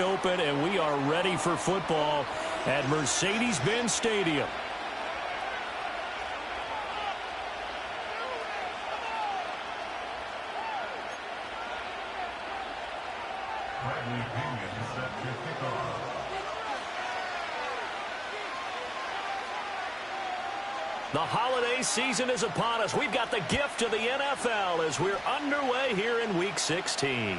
Open, and we are ready for football at Mercedes-Benz Stadium. The holiday season is upon us. We've got the gift of the NFL as we're underway here in Week 16.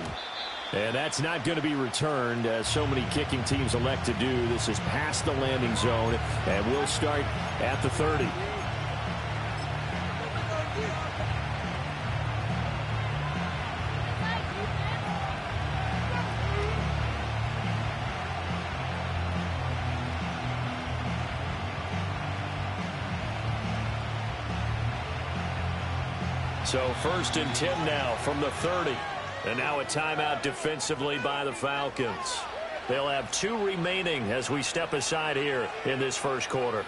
And that's not going to be returned, as so many kicking teams elect to do. This is past the landing zone, and we'll start at the 30. So 1st and 10 now from the 30. And now a timeout defensively by the Falcons. They'll have 2 remaining as we step aside here in this first quarter.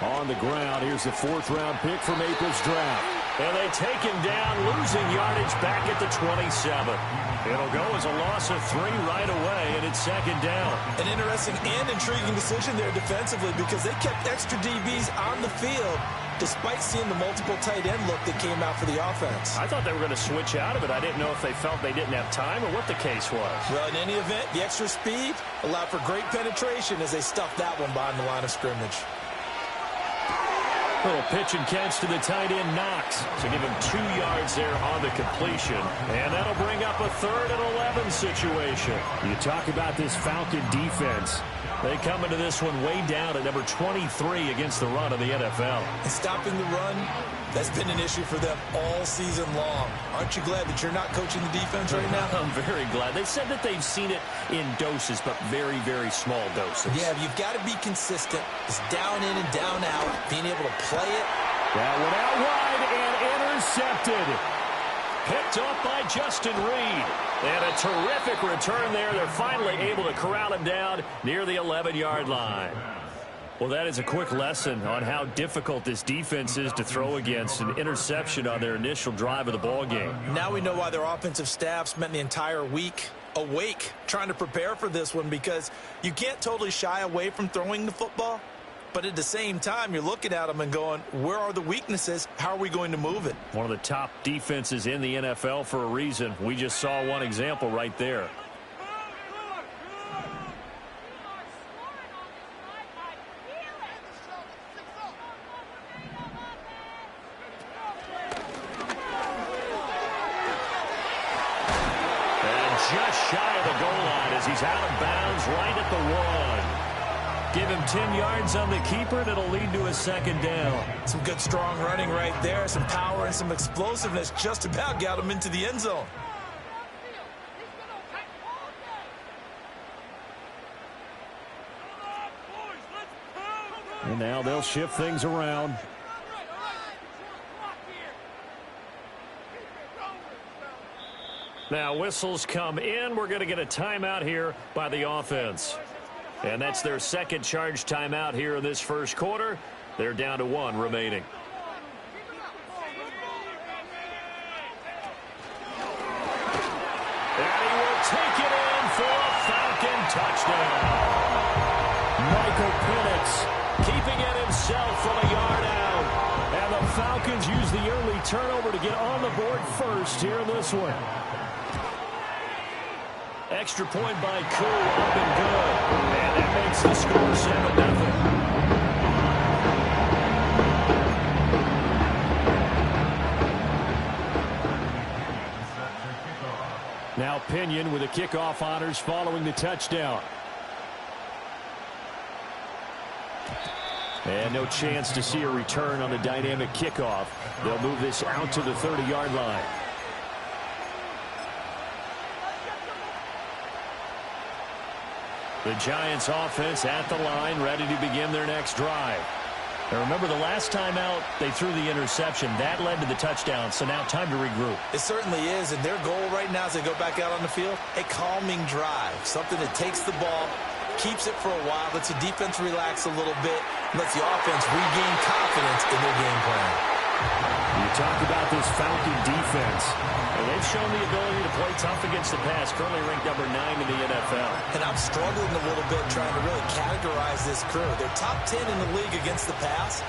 On the ground, here's the 4th-round pick from April's draft. And they take him down, losing yardage back at the 27. It'll go as a loss of 3 right away, and it's 2nd down. An interesting and intriguing decision there defensively, because they kept extra DBs on the field despite seeing the multiple tight end look that came out for the offense. I thought they were going to switch out of it. I didn't know if they felt they didn't have time or what the case was. Well, in any event, the extra speed allowed for great penetration as they stuffed that one behind the line of scrimmage. Little pitch and catch to the tight end, Knox, to give him 2 yards there on the completion. And that'll bring up a 3rd and 11 situation. You talk about this Falcon defense. They come into this one way down at number 23 against the run of the NFL. And stopping the run, that's been an issue for them all season long. Aren't you glad that you're not coaching the defense right now? I'm very glad. They said that they've seen it in doses, but very, very small doses. Yeah, you've got to be consistent. It's down in and down out, being able to play it. That went out wide and intercepted. Picked off by Justin Reed. And a terrific return there. They're finally able to corral him down near the 11-yard line. Well, that is a quick lesson on how difficult this defense is to throw against. An interception on their initial drive of the ballgame. Now we know why their offensive staff spent the entire week awake trying to prepare for this one, because you can't totally shy away from throwing the football. But at the same time, you're looking at them and going, where are the weaknesses? How are we going to move it? One of the top defenses in the NFL for a reason. We just saw one example right there. And just shy of the goal line as he's out of bounds right at the 1. Give him 10 yards on the keeper, and it'll lead to a 2nd down. Some good, strong running right there. Some power and some explosiveness just about got him into the end zone. And now they'll shift things around. Now whistles come in. We're going to get a timeout here by the offense. And that's their 2nd charge timeout here in this first quarter. They're down to 1 remaining. And he will take it in for a Falcon touchdown. Michael Penix keeping it himself from a yard out. And the Falcons use the early turnover to get on the board first here in this one. Extra point by Koo, up and good. And that makes the score 7-0. Now Pinion with the kickoff honors following the touchdown. And no chance to see a return on the dynamic kickoff. They'll move this out to the 30-yard line. The Giants offense at the line, ready to begin their next drive. Now remember, the last time out, they threw the interception. That led to the touchdown, so now time to regroup. It certainly is, and their goal right now as they go back out on the field, a calming drive, something that takes the ball, keeps it for a while, lets the defense relax a little bit, lets the offense regain confidence in their game plan. You talk about this Falcon defense, and they've shown the ability to play tough against the pass, currently ranked number 9 in the NFL. And I'm struggling a little bit trying to really categorize this crew. They're top 10 in the league against the pass,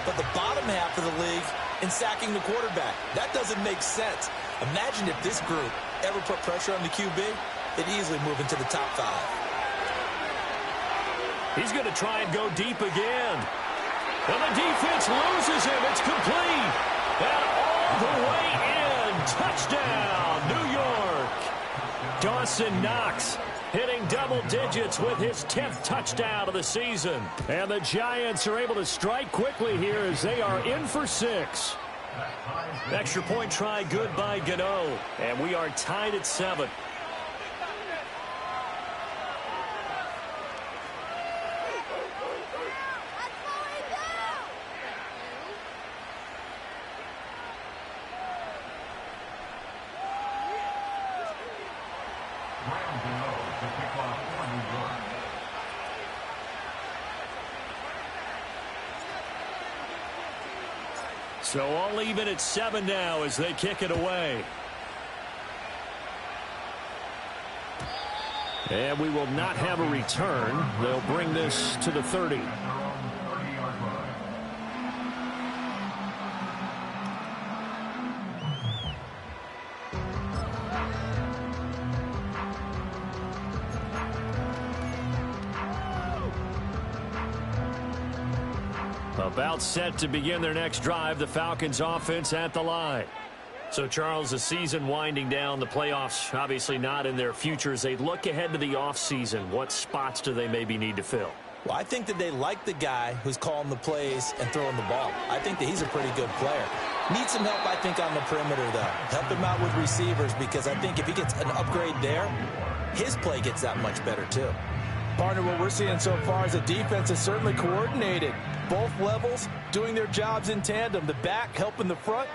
but the bottom half of the league in sacking the quarterback. That doesn't make sense. Imagine if this group ever put pressure on the QB, they'd easily move into the top 5. He's going to try and go deep again. And the defense loses him. It's complete. And all the way in. Touchdown, New York. Dawson Knox hitting double digits with his 10th touchdown of the season. And the Giants are able to strike quickly here as they are in for 6. Extra point try good by Gano. And we are tied at 7. So all even at 7 now as they kick it away. And we will not have a return. They'll bring this to the 30. About set to begin their next drive, the Falcons offense at the line. So, Charles, the season winding down, the playoffs obviously not in their future. As they look ahead to the offseason, what spots do they maybe need to fill? Well, I think that they like the guy who's calling the plays and throwing the ball. I think that he's a pretty good player. Needs some help, I think, on the perimeter, though. Help him out with receivers because I think if he gets an upgrade there, his play gets that much better, too. Partner, what we're seeing so far is the defense is certainly coordinated. Both levels doing their jobs in tandem. The back helping the front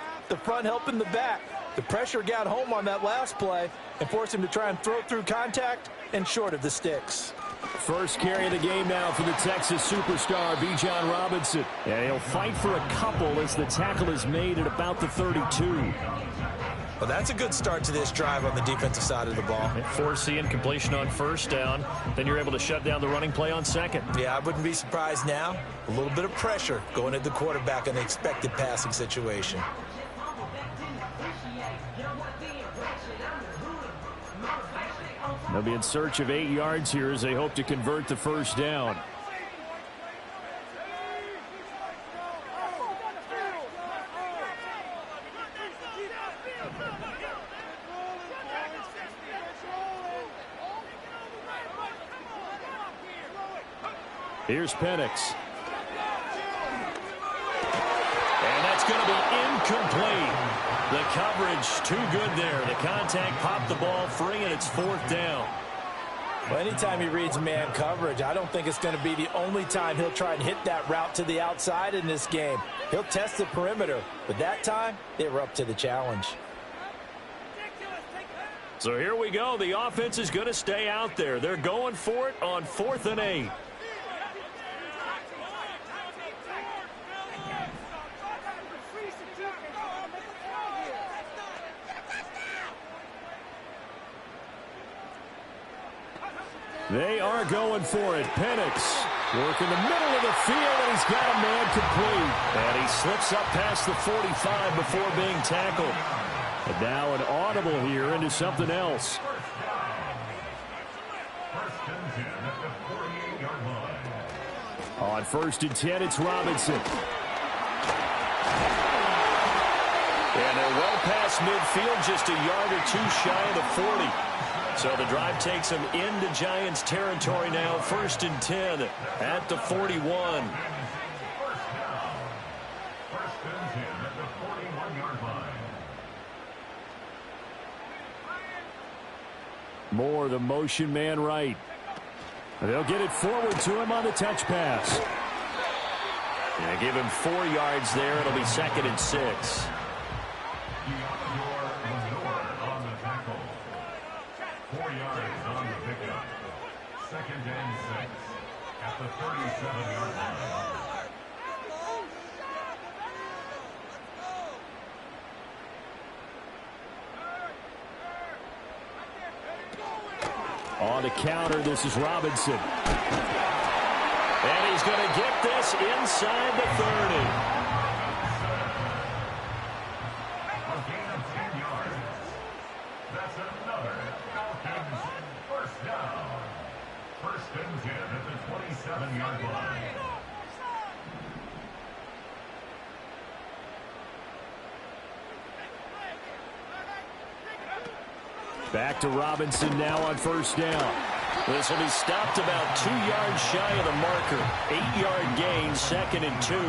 helping the back. The pressure got home on that last play and forced him to try and throw through contact and short of the sticks. First carry of the game now for the Texas superstar, Bijan Robinson. And he'll fight for a couple as the tackle is made at about the 32. Well, that's a good start to this drive on the defensive side of the ball. Forcing completion on first down. Then you're able to shut down the running play on second. Yeah, I wouldn't be surprised now. A little bit of pressure going at the quarterback in the expected passing situation. They'll be in search of 8 yards here as they hope to convert the first down. Here's Penix. And that's going to be incomplete. The coverage too good there. The contact popped the ball free, and it's 4th down. Well, anytime he reads man coverage, I don't think it's going to be the only time he'll try and hit that route to the outside in this game. He'll test the perimeter, but that time they were up to the challenge. So here we go. The offense is going to stay out there. They're going for it on 4th and 8. They are going for it. Penix working the middle of the field, and he's got a man complete. And he slips up past the 45 before being tackled. And now an audible here into something else. On 1st and 10, it's Robinson. And they're well past midfield, just a yard or two shy of the 40. So the drive takes them into Giants territory now. 1st and 10 at the 41. Moore, the motion man right. They'll get it forward to him on the touch pass. And give him 4 yards there. It'll be 2nd and 6. At the 37-yard line. On the counter, this is Robinson. And he's going to get this inside the 30. A gain of 10 yards. That's another Falcons first down. 1st and 10 at the 27-yard line. Back to Robinson now on 1st down. This will be stopped about 2 yards shy of the marker. 8-yard gain, 2nd and 2. It's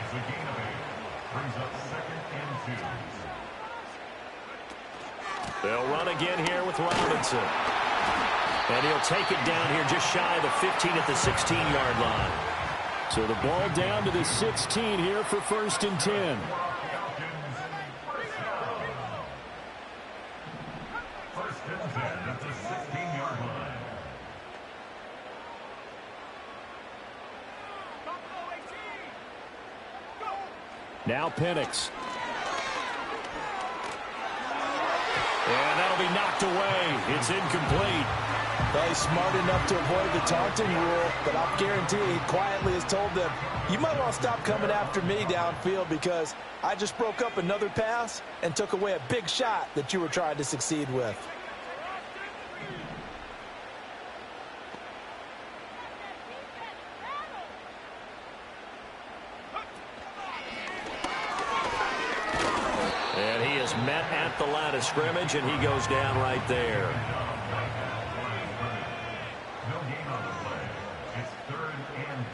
a gain of 8. Brings up 2nd and 2. They'll run again here with Robinson. And he'll take it down here just shy of the 15 at the 16-yard line. So the ball down to the 16 here for 1st and 10. Now Penix. And that'll be knocked away. It's incomplete. Well, he's smart enough to avoid the taunting rule, but I'll guarantee he quietly has told them, you might want to stop coming after me downfield because I just broke up another pass and took away a big shot that you were trying to succeed with. And he is met at the line of scrimmage, and he goes down right there. No gain on the play. It's 3rd and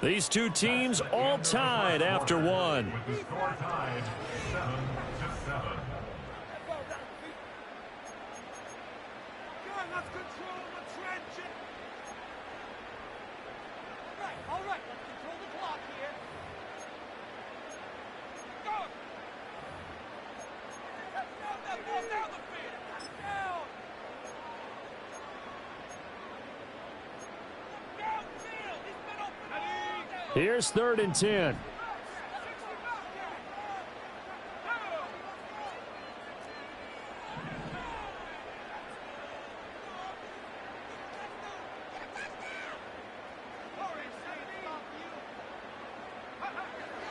10. These two teams all tied after one. With the score tied 7-7. Let's control the trench. All right, let's control the clock here. Go! Down that ball, down the field. Down! Downfield! He's been open all day. Here's 3rd and 10.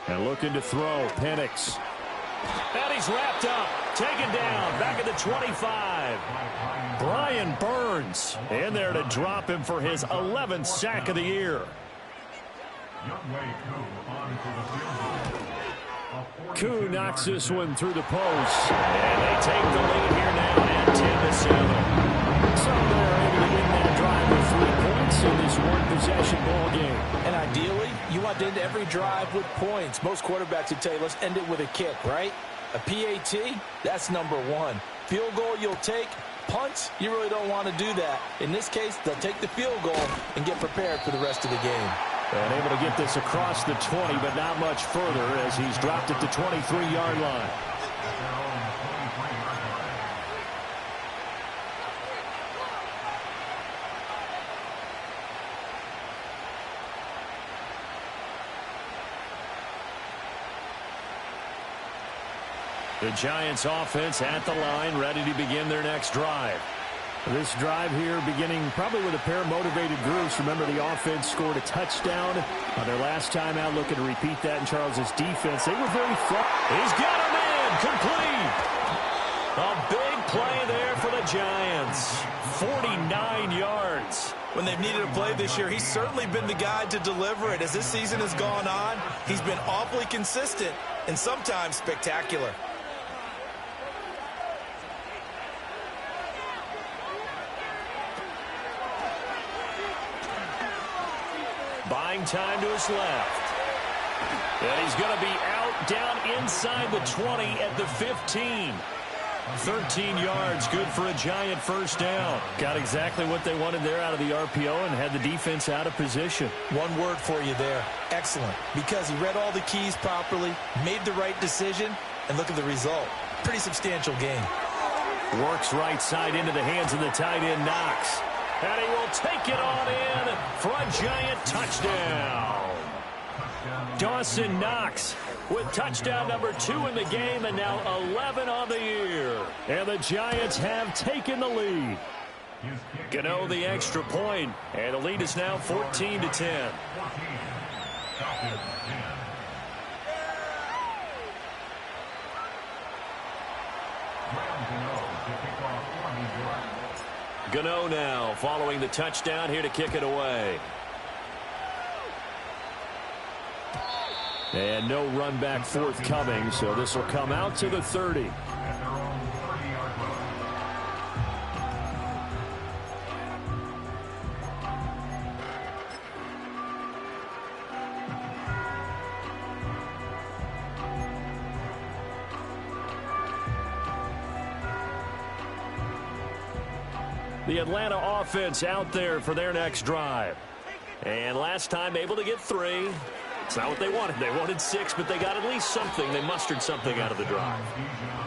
And looking to throw, Penix. And he's wrapped up, taken down, back at the 25. Brian Burns in there to drop him for his 11th sack of the year. Koo knocks this one through the post. And they take the lead here now at 10-7. So they're able to win that drive with 3 points in this one-possession ball game. And ideally, you want to end every drive with points. Most quarterbacks would tell you, let's end it with a kick, right? A PAT, that's number 1. Field goal you'll take. Punts, you really don't want to do that. In this case, they'll take the field goal and get prepared for the rest of the game. And able to get this across the 20, but not much further as he's dropped at the 23-yard line. The Giants offense at the line, ready to begin their next drive. This drive here beginning probably with a pair of motivated groups. Remember, the offense scored a touchdown on their last time out. Looking to repeat that in Charles's defense. They were very flat. He's got him in. Complete. A big play there for the Giants. 49 yards. When they've needed a play this year, he's certainly been the guy to deliver it. As this season has gone on, he's been awfully consistent and sometimes spectacular. Buying time to his left. And he's going to be out down inside the 20 at the 15. 13 yards, good for a Giant first down. Got exactly what they wanted there out of the RPO and had the defense out of position. One word for you there, excellent, because he read all the keys properly, made the right decision, and look at the result. Pretty substantial game. Works right side into the hands of the tight end, Knox. And he will take it on in for a Giant touchdown. Dawson Knox with touchdown number 2 in the game and now 11 on the year. And the Giants have taken the lead. Gano the extra point, and the lead is now 14-10. Gano now following the touchdown here to kick it away. And no run back forthcoming, so this will come out to the 30. The Atlanta offense out there for their next drive. And last time able to get 3. It's not what they wanted. They wanted 6, but they got at least something. They mustered something out of the drive.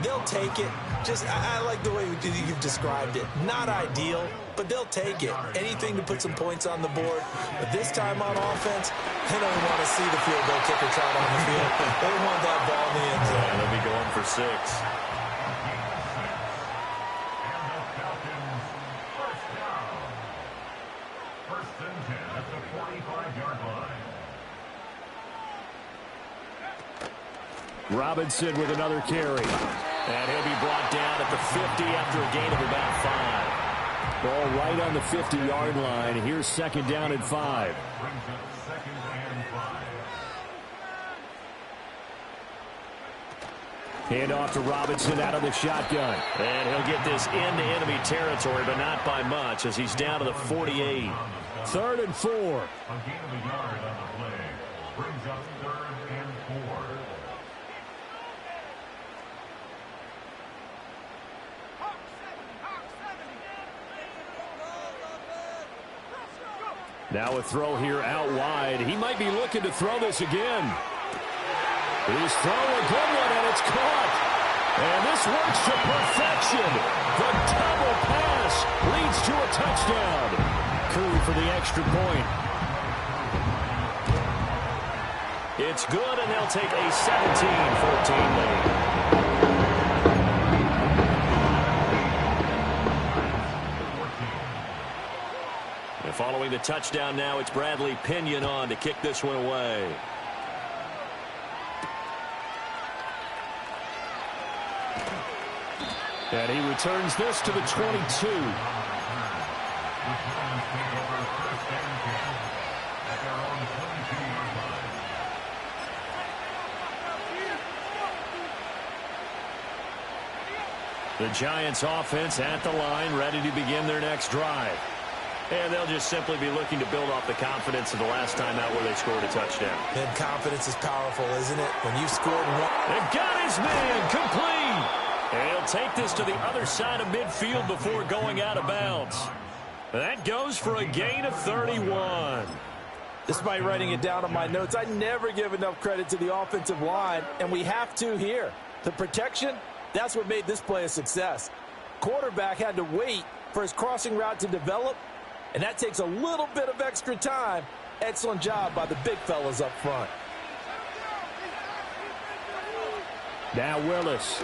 They'll take it. I like the way you've described it. Not ideal, but they'll take it. Anything to put some points on the board. But this time on offense, they don't want to see the field goal kicker trot on the field. They want that ball in the end zone. Yeah, they'll be going for 6. Robinson with another carry. And he'll be brought down at the 50 after a gain of about 5. Ball right on the 50-yard line. Here's second down and 5. Hand off to Robinson out of the shotgun. And he'll get this into enemy territory, but not by much as he's down to the 48. 3rd and 4. A gain of a yard on the play. Brings up 3rd and 4. Now a throw here out wide. He might be looking to throw this again. He's throwing a good one, and it's caught. And this works to perfection. The double pass leads to a touchdown. Curry for the extra point. It's good, and they'll take a 17-14 lead. And following the touchdown now, it's Bradley Pinion on to kick this one away. And he returns this to the 22. The Giants offense at the line, ready to begin their next drive. And they'll just simply be looking to build off the confidence of the last time out where they scored a touchdown. And confidence is powerful, isn't it? When you've scored one. They've got his man complete. And he'll take this to the other side of midfield before going out of bounds. That goes for a gain of 31. Despite writing it down on my notes, I never give enough credit to the offensive line, and we have to here. The protection, that's what made this play a success. Quarterback had to wait for his crossing route to develop, and that takes a little bit of extra time. Excellent job by the big fellas up front. Now Willis.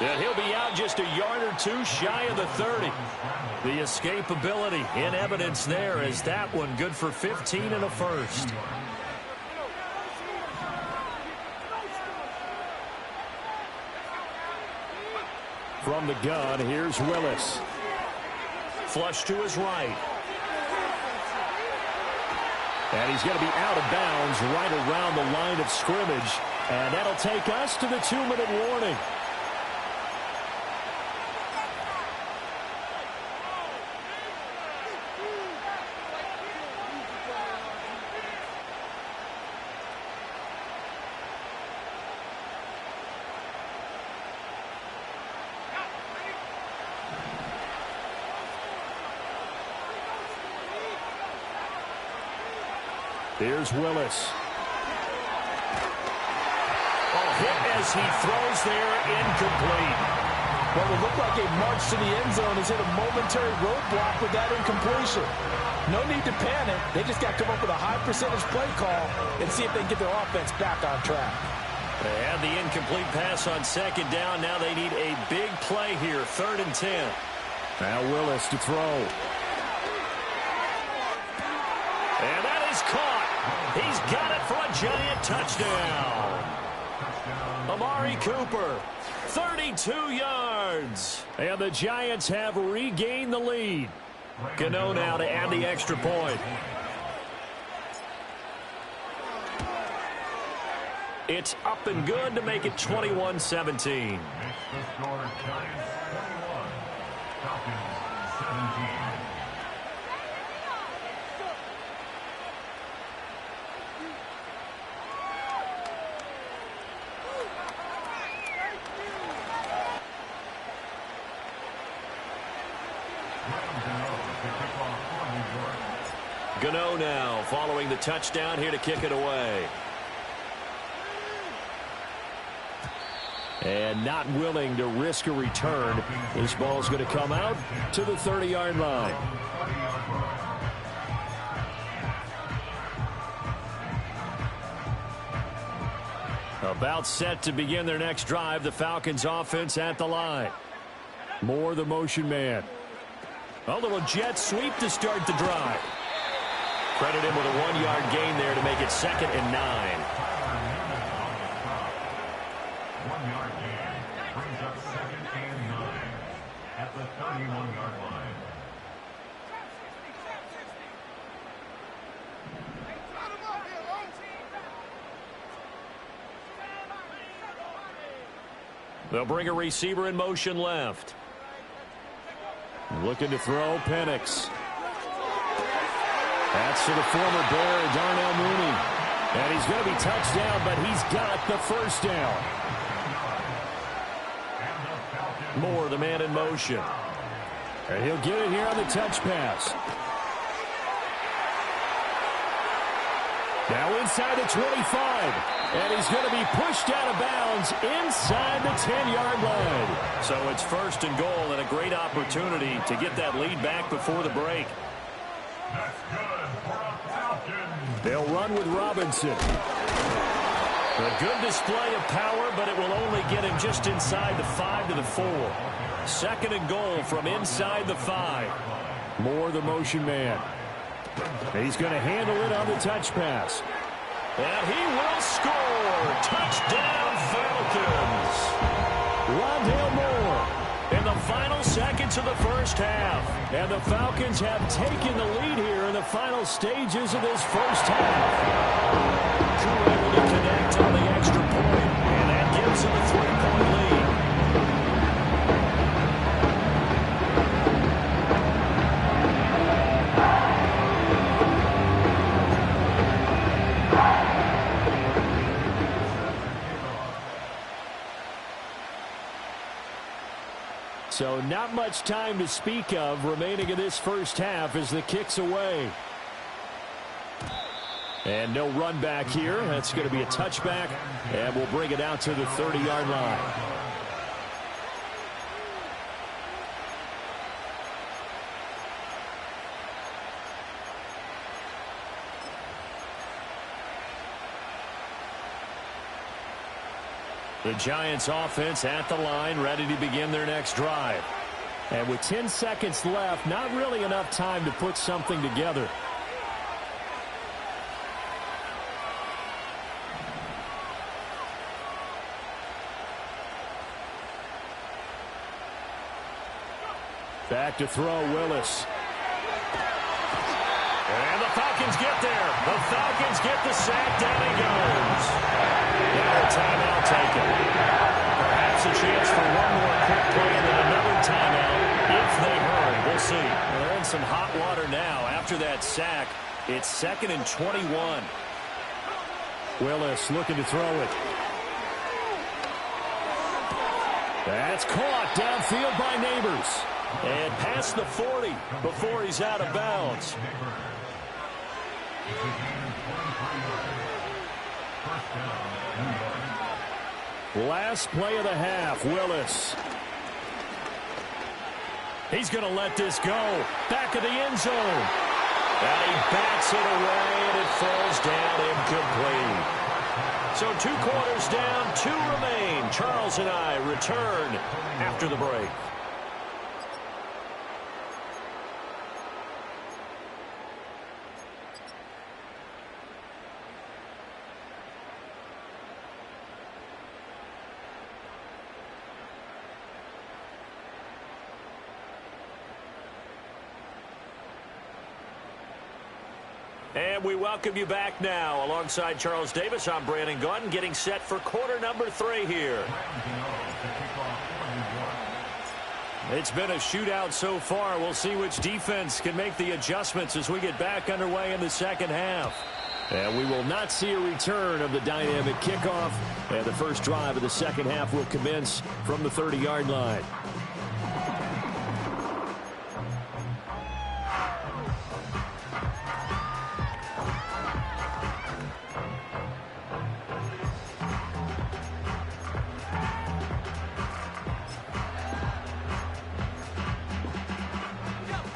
And he'll be out just a yard or two shy of the 30. The escapability in evidence there as that one good for 15 and a first. From the gun, here's Willis. Flush to his right. And he's going to be out of bounds right around the line of scrimmage. And that'll take us to the 2-minute warning. Here's Willis. Hit as he throws there, incomplete. What would look like a march to the end zone has hit a momentary roadblock with that incompletion. No need to panic. They just got to come up with a high percentage play call and see if they can get their offense back on track. They had the incomplete pass on second down. Now they need a big play here, 3rd and 10. Now Willis to throw. And that is caught. He's got it for a Giant touchdown. Amari Cooper, 32 yards. And the Giants have regained the lead. Gano now to add the extra point. It's up and good to make it 21-17. Gano now following the touchdown here to kick it away. And not willing to risk a return. This ball's going to come out to the 30-yard line. About set to begin their next drive. The Falcons offense at the line. Moore the motion man. A little jet sweep to start the drive. Credit him with a 1-yard gain there to make it 2nd and 9. 1-yard gain brings up 2nd and 9 at the 31-yard line. They'll bring a receiver in motion left. Looking to throw, Penix. That's to the former Bear, Darnell Mooney. And he's going to be touched down, but he's got the first down. Moore, the man in motion. And he'll get it here on the touch pass. Now inside the 25. And he's going to be pushed out of bounds inside the 10-yard line. So it's 1st and goal and a great opportunity to get that lead back before the break. That's good for a Falcon. They'll run with Robinson. A good display of power, but it will only get him just inside the 5 to the 4. 2nd and goal from inside the 5. Moore the motion man. He's going to handle it on the touch pass. And he will score. Touchdown, Falcons. Rondale Moore. In the final seconds of the first half. And the Falcons have taken the lead here in the final stages of this first half. Drew able to connect on the extra point, and that gives him a 3-point lead. So not much time to speak of remaining in this first half as the kick's away. And no run back here. That's going to be a touchback, and we'll bring it out to the 30-yard line. The Giants offense at the line, ready to begin their next drive. And with 10 seconds left, not really enough time to put something together. Back to throw, Willis. And the Falcons get there. The Falcons get the sack. Down he goes. Now a timeout taken. Perhaps a chance for one more quick play and then another timeout if they hurry. We'll see. Well, they're in some hot water now after that sack. It's 2nd and 21. Willis looking to throw it. That's caught downfield by Neighbors. And past the 40 before he's out of bounds. Last play of the half, Willis. He's going to let this go. Back of the end zone. And he bats it away, and it falls down incomplete. So 2 quarters down, 2 remain. Charles and I return after the break. And we welcome you back now. Alongside Charles Davis, I'm Brandon Gaudin, getting set for quarter number 3 here. It's been a shootout so far. We'll see which defense can make the adjustments as we get back underway in the second half. And we will not see a return of the dynamic kickoff. And the first drive of the second half will commence from the 30-yard line.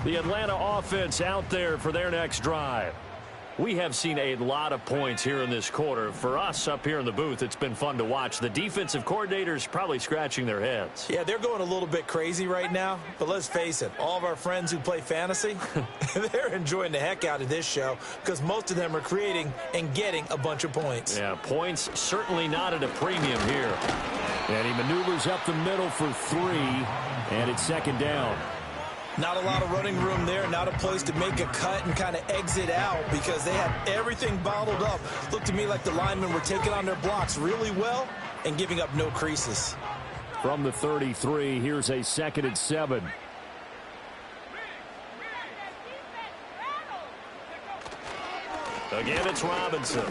The Atlanta offense out there for their next drive. We have seen a lot of points here in this quarter. For us up here in the booth, it's been fun to watch. The defensive coordinators probably scratching their heads. Yeah, they're going a little bit crazy right now. But let's face it, all of our friends who play fantasy, they're enjoying the heck out of this show because most of them are creating and getting a bunch of points. Yeah, points certainly not at a premium here. And he maneuvers up the middle for 3, and it's second down. Not a lot of running room there, not a place to make a cut and kind of exit out because they had everything bottled up. Looked to me like the linemen were taking on their blocks really well and giving up no creases. From the 33, here's a 2nd and 7. Again, it's Robinson.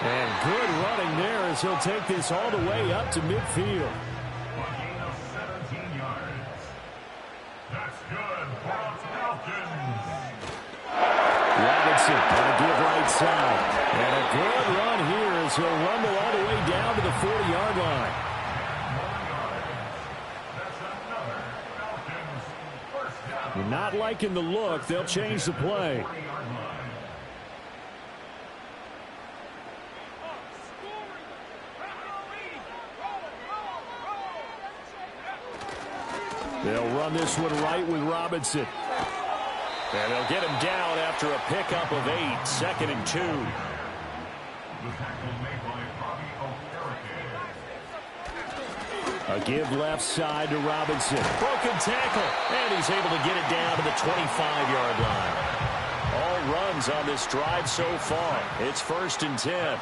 And good running there as he'll take this all the way up to midfield. Robinson going to give right side. And a good run here as he'll rumble all the way down to the 40-yard line. You're not liking the look. They'll change the play. They'll run this one right with Robinson. And they'll get him down after a pickup of 8, 2nd and 2. A give left side to Robinson. Broken tackle, and he's able to get it down to the 25-yard line. All runs on this drive so far. It's 1st and 10.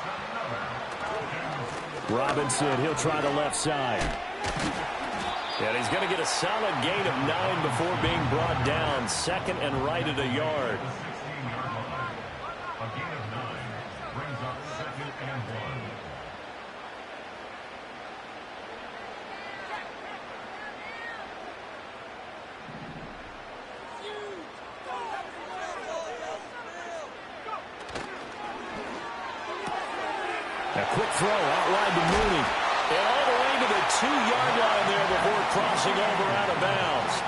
Robinson, he'll try the left side. And he's going to get a solid gain of 9 before being brought down. 2nd and right at a yard. A gain of 9 brings up 2nd and 1. A quick throw out wide to Mooney. And all the way to the 2-yard line there before crossing over out of bounds.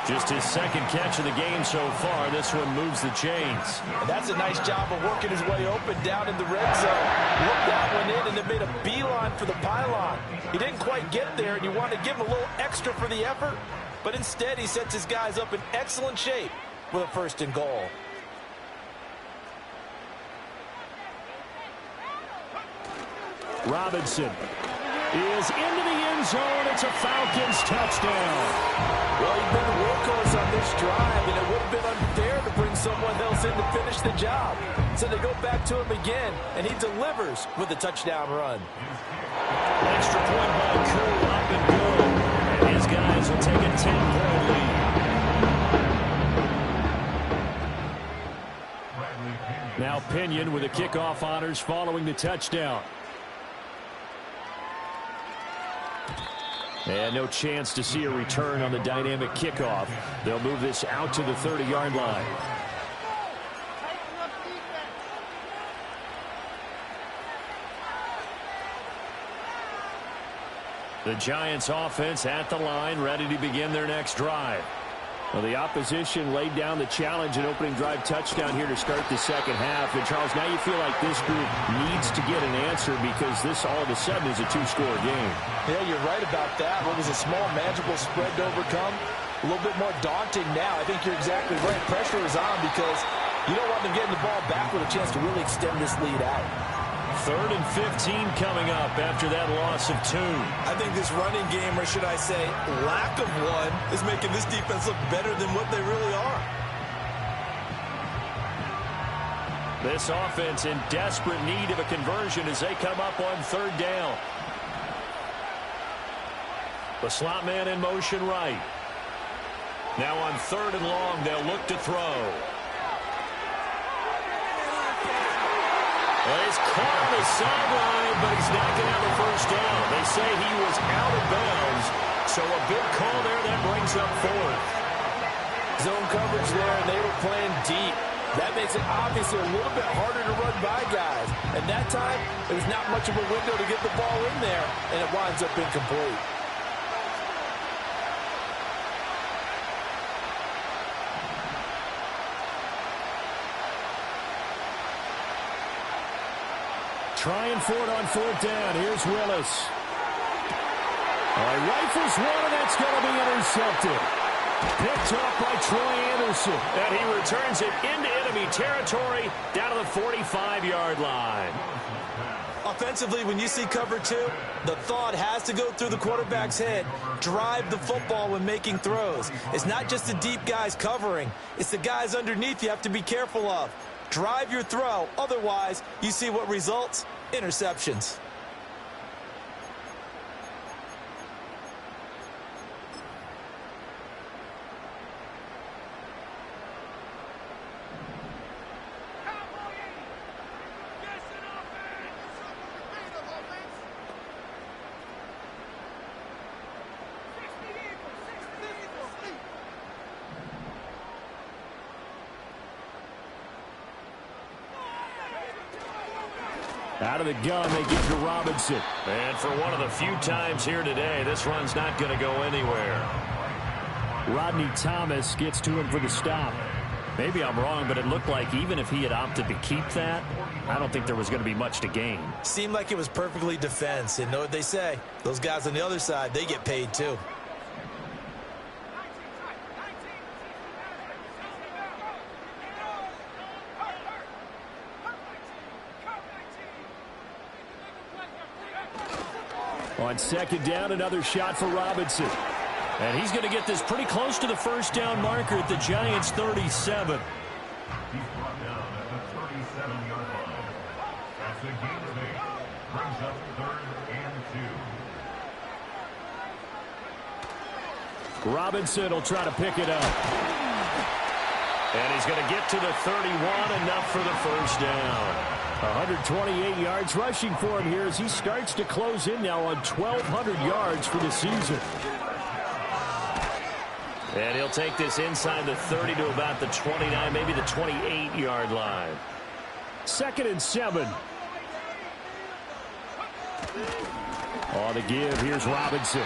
Just his 2nd catch of the game so far. This one moves the chains. And that's a nice job of working his way open down in the red zone. Looked that one in and then made a beeline for the pylon. He didn't quite get there, and you want to give him a little extra for the effort. But instead, he sets his guys up in excellent shape with a 1st and goal. Robinson is into the end zone. It's a Falcons touchdown. Well, he's been the workhorse on this drive, and it would have been unfair to bring someone else in to finish the job. So they go back to him again, and he delivers with a touchdown run. Extra point by Kobk, up and good. And his guys will take a 10-point lead. Now Pinion with the kickoff honors following the touchdown. And no chance to see a return on the dynamic kickoff. They'll move this out to the 30-yard line. The Giants offense at the line, ready to begin their next drive. Well, the opposition laid down the challenge and opening drive touchdown here to start the second half. And, Charles, now you feel like this group needs to get an answer because this all of a sudden is a two-score game. Yeah, you're right about that. What was a small, manageable spread to overcome, a little bit more daunting now. I think you're exactly right. Pressure is on because you don't want them getting the ball back with a chance to really extend this lead out. 3rd and 15 coming up after that loss of 2. I think this running game, or should I say lack of one, is making this defense look better than what they really are. This offense in desperate need of a conversion as they come up on 3rd down. The slot man in motion right. Now on 3rd and long, they'll look to throw. Well, he's caught on the sideline, but he's not going to have a first down. They say he was out of bounds, so a big call there that brings up 4th. Zone coverage there, and they were playing deep. That makes it obviously a little bit harder to run by guys. And that time, there was not much of a window to get the ball in there, and it winds up incomplete. Trying for it on 4th down. Here's Willis. All right, rifles one, and that's going to be intercepted. Picked up by Troy Anderson. And he returns it into enemy territory down to the 45-yard line. Offensively, when you see cover 2, the thought has to go through the quarterback's head. Drive the football when making throws. It's not just the deep guys covering. It's the guys underneath you have to be careful of. Drive your throw. Otherwise, you see what results? Interceptions. Out of the gun, they give to Robinson. And for one of the few times here today, this run's not going to go anywhere. Rodney Thomas gets to him for the stop. Maybe I'm wrong, but it looked like even if he had opted to keep that, I don't think there was going to be much to gain. Seemed like it was perfectly defense. And know what they say? Those guys on the other side, they get paid too. On 2nd down, another shot for Robinson. And he's going to get this pretty close to the first down marker at the Giants' 37. He's brought down at the 37-yard line. That's a gain of 8. Brings up 3rd and 2. Robinson will try to pick it up. And he's going to get to the 31, enough for the first down. 128 yards rushing for him here as he starts to close in now on 1,200 yards for the season. And he'll take this inside the 30 to about the 29, maybe the 28-yard line. 2nd and 7. On the give, here's Robinson.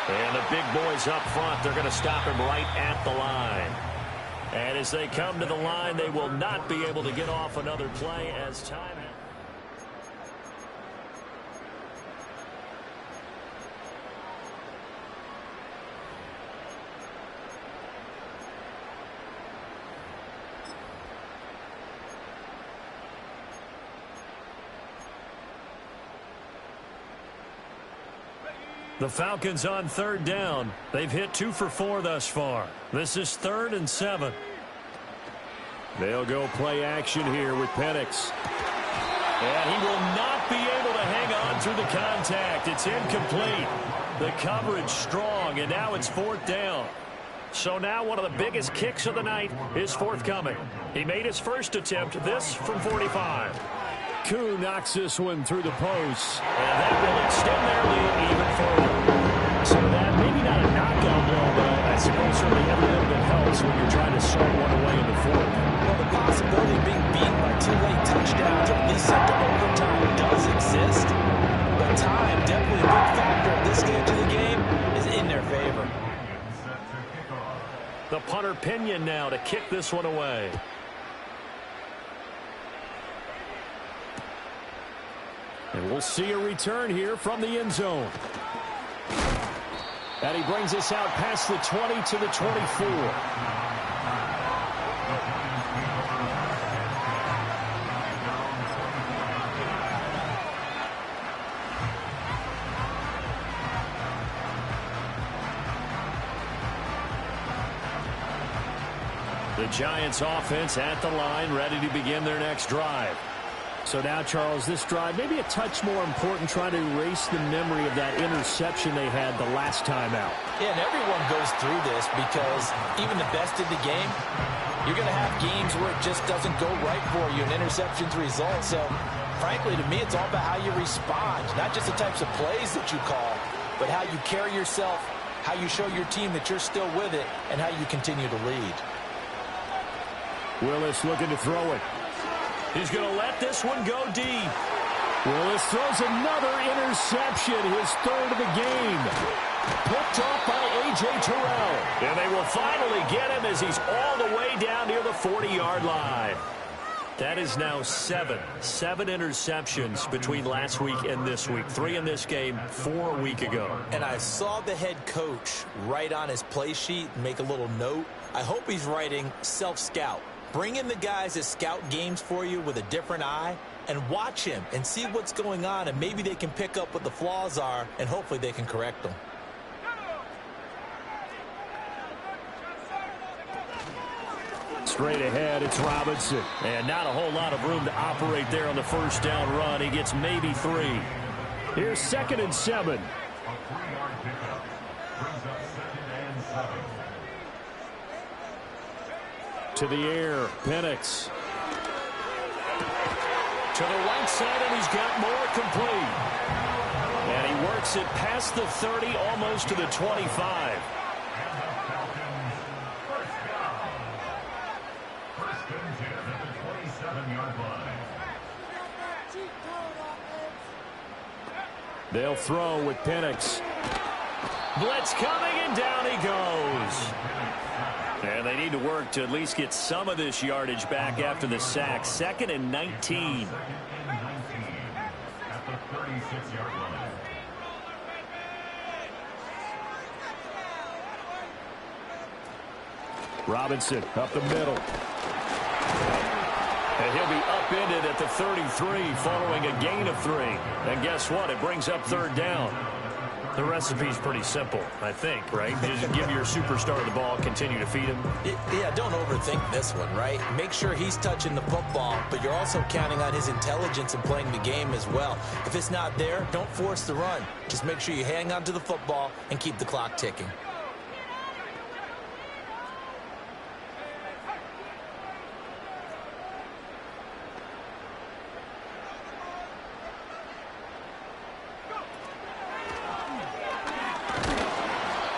And the big boys up front, they're going to stop him right at the line. And as they come to the line, they will not be able to get off another play as time. The Falcons on 3rd down. They've hit 2 for 4 thus far. This is 3rd and 7. They'll go play action here with Penix. And he will not be able to hang on through the contact. It's incomplete. The coverage strong, and now it's 4th down. So now one of the biggest kicks of the night is forthcoming. He made his first attempt, this from 45. Koo knocks this one through the post. And that will extend their lead even further. So that maybe not a knockout blow, but I suppose certainly every little bit helps when you're trying to start one away in the 4th. Well, the possibility of being beaten by 2 late touchdowns or at least sent to overtime does exist. But time definitely a big factor in this stage of the game is in their favor. The punter Pinion now to kick this one away. And we'll see a return here from the end zone. And he brings us out past the 20 to the 24. The Giants offense at the line, ready to begin their next drive. So now, Charles, this drive maybe a touch more important, trying to erase the memory of that interception they had the last time out. Yeah, and everyone goes through this because even the best in the game, you're going to have games where it just doesn't go right for you, and interceptions result. So, frankly, to me, it's all about how you respond, not just the types of plays that you call, but how you carry yourself, how you show your team that you're still with it, and how you continue to lead. Willis looking to throw it. He's going to let this one go deep. Willis throws another interception, his third of the game. Picked off by A.J. Terrell. And they will finally get him as he's all the way down near the 40-yard line. That is now seven interceptions between last week and this week. 3 in this game, 4 a week ago. And I saw the head coach write on his play sheet and make a little note. I hope he's writing self-scout. Bring in the guys that scout games for you with a different eye and watch him and see what's going on, and maybe they can pick up what the flaws are, and hopefully they can correct them. Straight ahead, it's Robinson. And not a whole lot of room to operate there on the first down run. He gets maybe 3. Here's 2nd and 7. A 3-yard pickup brings up 2nd and 7. To the air, Penix. To the right side, and he's got more complete. And he works it past the 30, almost to the 25. And the Falcons first down. 1st and 10 at the 27-yard line. They'll throw with Penix. Blitz coming, and down he goes. And they need to work to at least get some of this yardage back after the sack. 2nd and 19. 2nd and 19 at the 36-yard line. Robinson up the middle. And he'll be upended at the 33 following a gain of 3. And guess what? It brings up 3rd down. The recipe's pretty simple, I think, right? Just give your superstar the ball, continue to feed him. Yeah, don't overthink this one, right? Make sure he's touching the football, but you're also counting on his intelligence in playing the game as well. If it's not there, don't force the run. Just make sure you hang on to the football and keep the clock ticking.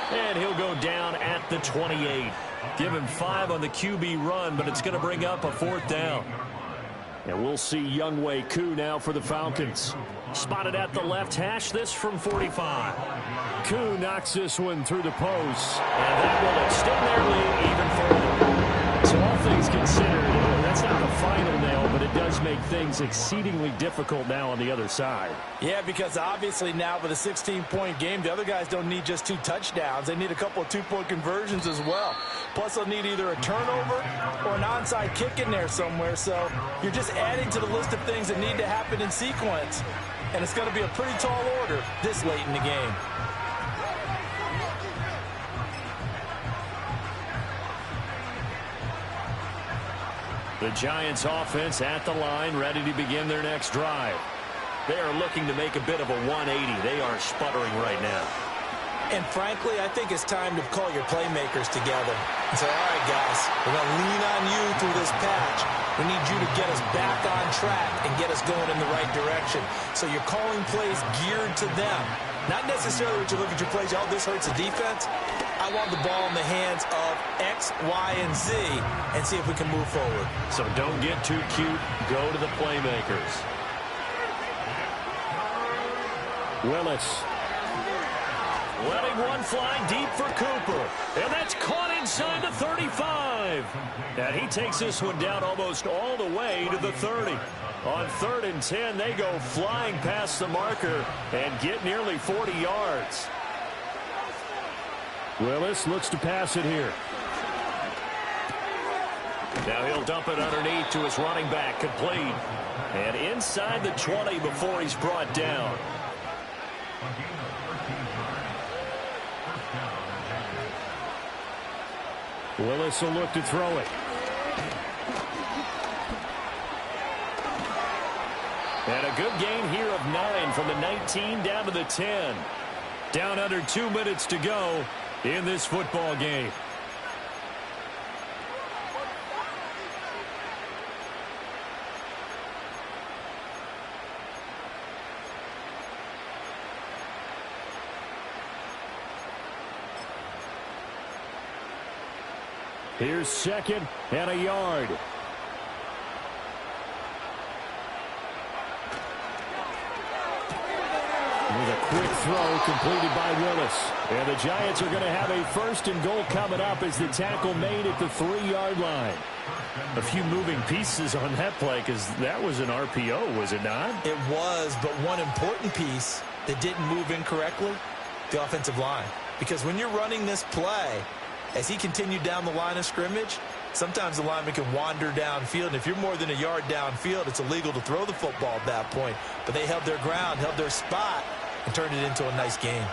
And he'll go down at the 28. Give him 5 on the QB run, but it's going to bring up a 4th down. And we'll see Younghoe Koo now for the Falcons. Spotted at the left hash, this from 45. Koo knocks this one through the post, and that will extend their lead even further. So all things considered, that's not the final nail, but it does make things exceedingly difficult now on the other side. Yeah, because obviously now with a 16-point game, the other guys don't need just 2 touchdowns. They need a couple of 2-point conversions as well. Plus, they'll need either a turnover or an onside kick in there somewhere. So you're just adding to the list of things that need to happen in sequence. And it's going to be a pretty tall order this late in the game. The Giants offense at the line, ready to begin their next drive. They are looking to make a bit of a 180. They are sputtering right now. And frankly, I think it's time to call your playmakers together and say, all right, guys, we're going to lean on you through this patch. We need you to get us back on track and get us going in the right direction. So you're calling plays geared to them. Not necessarily what you look at your plays, oh, this hurts the defense. I want the ball in the hands of X, Y, and Z and see if we can move forward. So don't get too cute. Go to the playmakers. Willis. letting one fly deep for Cooper. And that's caught inside the 35. And he takes this one down almost all the way to the 30. On 3rd and 10, they go flying past the marker and get nearly 40 yards. Willis looks to pass it here. Now he'll dump it underneath to his running back, complete. And inside the 20 before he's brought down. Willis will look to throw it. And a good gain here of 9 from the 19 down to the 10. Down under 2 minutes to go in this football game. Here's 2nd and a yard. With a quick throw completed by Willis. And the Giants are going to have a 1st and goal coming up as the tackle made at the 3-yard line. A few moving pieces on that play because that was an RPO, was it not? It was, but one important piece that didn't move incorrectly, the offensive line. Because when you're running this play, as he continued down the line of scrimmage, sometimes the lineman can wander downfield. And if you're more than a yard downfield, it's illegal to throw the football at that point. But they held their ground, held their spot, and turned it into a nice game.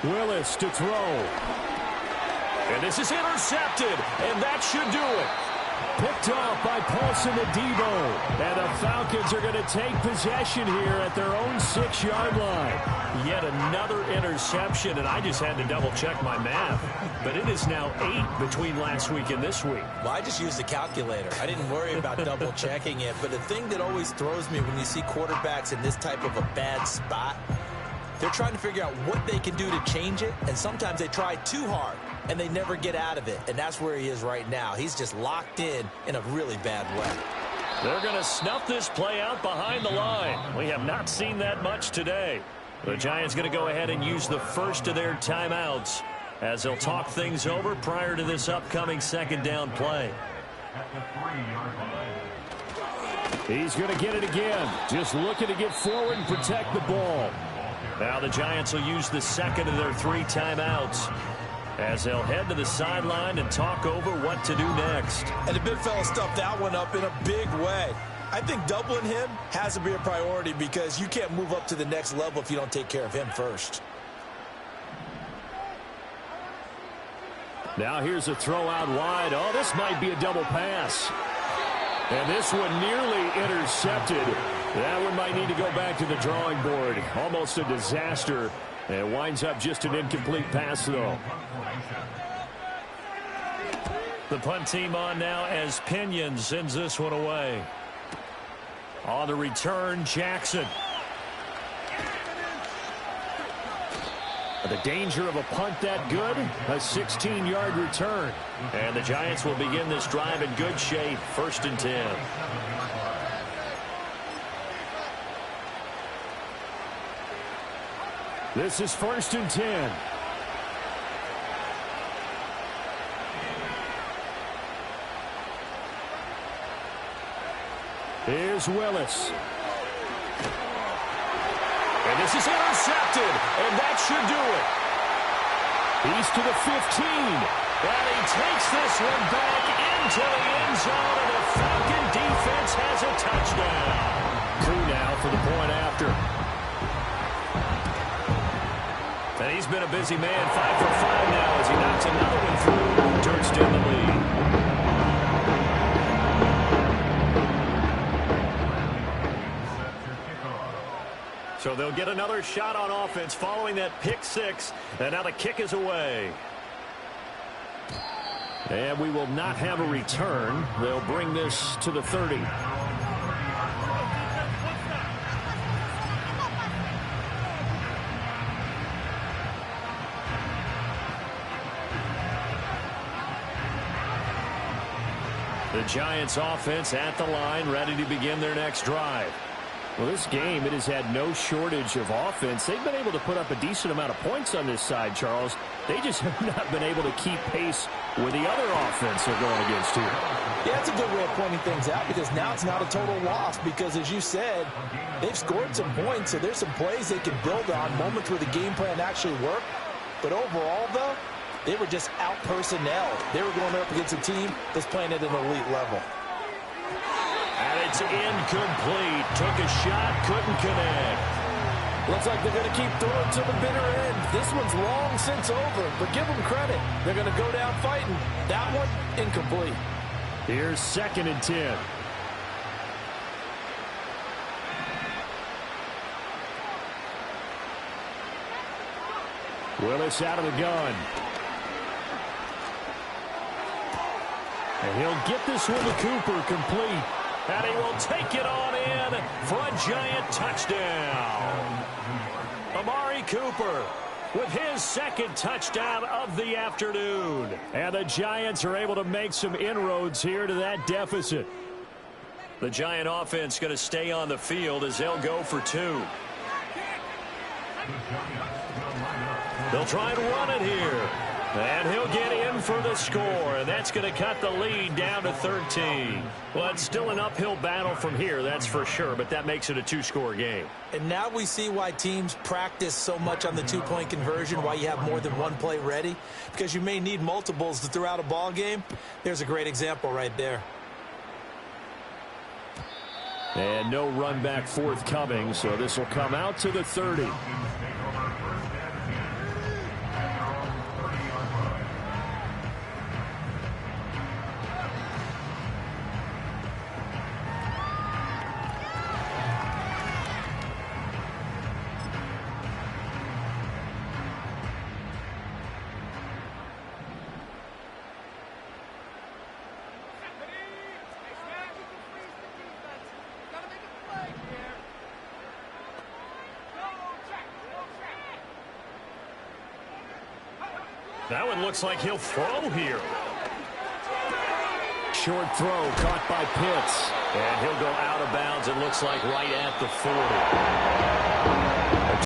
Willis to throw. And this is intercepted, and that should do it. Picked off by Paulson Adebo. And the Falcons are going to take possession here at their own 6-yard line. Yet another interception, and I just had to double-check my math. But it is now 8 between last week and this week. Well, I just used the calculator. I didn't worry about double-checking it. But the thing that always throws me when you see quarterbacks in this type of a bad spot, they're trying to figure out what they can do to change it. And sometimes they try too hard, and they never get out of it. And that's where he is right now. He's just locked in a really bad way. They're going to snuff this play out behind the line. We have not seen that much today. The Giants going to go ahead and use the first of their timeouts as they'll talk things over prior to this upcoming 2nd down play. He's going to get it again. Just looking to get forward and protect the ball. Now the Giants will use the 2nd of their 3 timeouts as they'll head to the sideline and talk over what to do next. And the big fella stuffed that one up in a big way. I think doubling him has to be a priority because you can't move up to the next level if you don't take care of him first. Now here's a throw out wide. Oh, this might be a double pass. And this one nearly intercepted. That one might need to go back to the drawing board. Almost a disaster. And it winds up just an incomplete pass, though. The punt team on now as Pinion sends this one away. On the return, Jackson. The danger of a punt that good, a 16-yard return. And the Giants will begin this drive in good shape, 1st and 10. This is 1st and 10. Here's Willis. And this is intercepted, and that should do it. He's to the 15, and he takes this one back into the end zone, and the Falcon defense has a touchdown. Koo now for the point after. And he's been a busy man, 5 for 5 now as he knocks another one through. Turns in the lead. So they'll get another shot on offense following that pick 6. And now the kick is away. And we will not have a return. They'll bring this to the 30. The Giants offense at the line, ready to begin their next drive. Well, this game, it has had no shortage of offense. They've been able to put up a decent amount of points on this side, Charles. They just have not been able to keep pace with the other offense they're going against here. Yeah, that's a good way of pointing things out because now it's not a total loss because, as you said, they've scored some points, so there's some plays they can build on, moments where the game plan actually worked. But overall, though, they were just out-personnel. They were going up against a team that's playing at an elite level. And it's incomplete. Took a shot, couldn't connect. Looks like they're going to keep throwing to the bitter end. This one's long since over, but give them credit. They're going to go down fighting. That one, incomplete. Here's 2nd and 10. Willis out of the gun. And he'll get this one to Cooper, complete. And he will take it on in for a giant touchdown. Amari Cooper with his 2nd touchdown of the afternoon. And the Giants are able to make some inroads here to that deficit. The Giant offense going to stay on the field as they'll go for 2. They'll try and run it here. And he'll get in for the score, and that's going to cut the lead down to 13. Well, it's still an uphill battle from here, that's for sure, but that makes it a 2-score game. And now we see why teams practice so much on the 2-point conversion, why you have more than one play ready, because you may need multiples to throw out a ball game. There's a great example right there. And no run back forthcoming, so this will come out to the 30. That one looks like he'll throw here. Short throw caught by Pitts. And he'll go out of bounds, it looks like right at the 40.